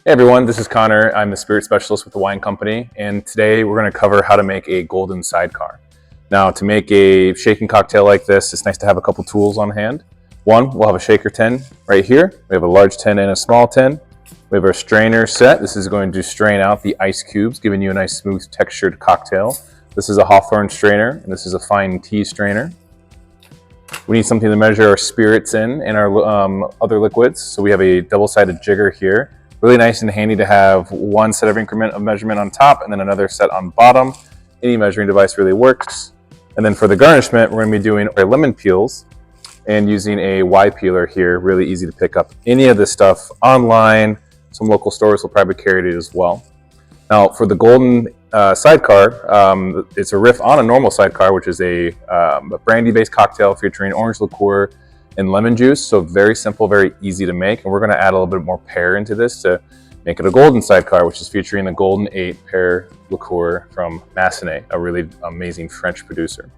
Hey everyone, this is Connor. I'm the spirit specialist with the wine company, and today we're going to cover how to make a golden sidecar. Now, to make a shaken cocktail like this, it's nice to have a couple tools on hand. One, we'll have a shaker tin right here. We have a large tin and a small tin. We have our strainer set. This is going to strain out the ice cubes, giving you a nice smooth textured cocktail. This is a Hawthorne strainer, and this is a fine tea strainer. We need something to measure our spirits in and our other liquids. So we have a double-sided jigger here. Really nice and handy to have one set of increment of measurement on top and then another set on bottom. Any measuring device really works. And then for the garnishment, we're going to be doing our lemon peels and using a Y peeler here. Really easy to pick up any of this stuff online. Some local stores will probably carry it as well. Now for the golden sidecar, it's a riff on a normal sidecar, which is a brandy-based cocktail featuring orange liqueur and lemon juice. So very simple, very easy to make. And we're going to add a little bit more pear into this to make it a golden sidecar, which is featuring the Golden 8 pear liqueur from Massenet, a really amazing French producer.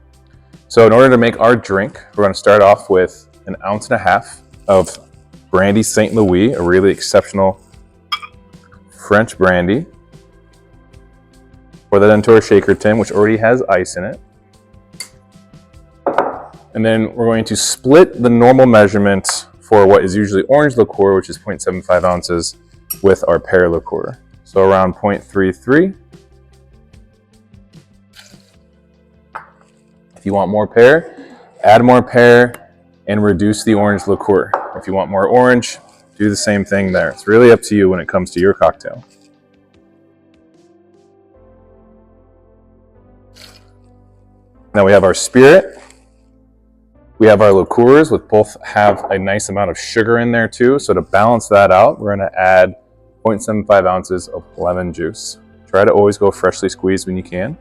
So in order to make our drink, we're going to start off with 1.5 ounces of brandy St. Louis, a really exceptional French brandy. Pour that into our shaker tin, which already has ice in it. And then we're going to split the normal measurement for what is usually orange liqueur, which is 0.75 ounces, with our pear liqueur. So around 0.33. If you want more pear, add more pear and reduce the orange liqueur. If you want more orange, do the same thing there. It's really up to you when it comes to your cocktail. Now we have our spirit. We have our liqueurs, which both have a nice amount of sugar in there too. So to balance that out, we're going to add 0.75 ounces of lemon juice. Try to always go freshly squeezed when you can.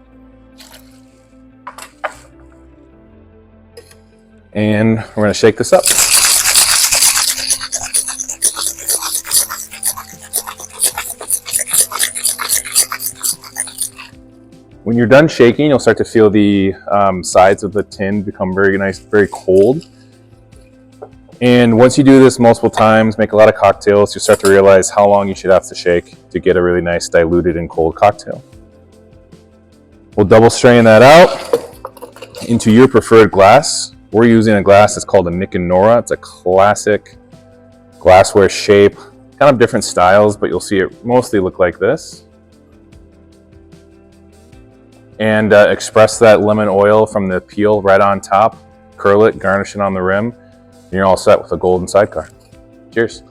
And we're going to shake this up. When you're done shaking, you'll start to feel the sides of the tin become very nice, very cold. And once you do this multiple times, make a lot of cocktails, you start to realize how long you should have to shake to get a really nice diluted and cold cocktail. We'll double strain that out into your preferred glass. We're using a glass that's called a Nick and Nora. It's a classic glassware shape, kind of different styles, but you'll see it mostly look like this. And express that lemon oil from the peel right on top, curl it, garnish it on the rim, and you're all set with a golden sidecar. Cheers.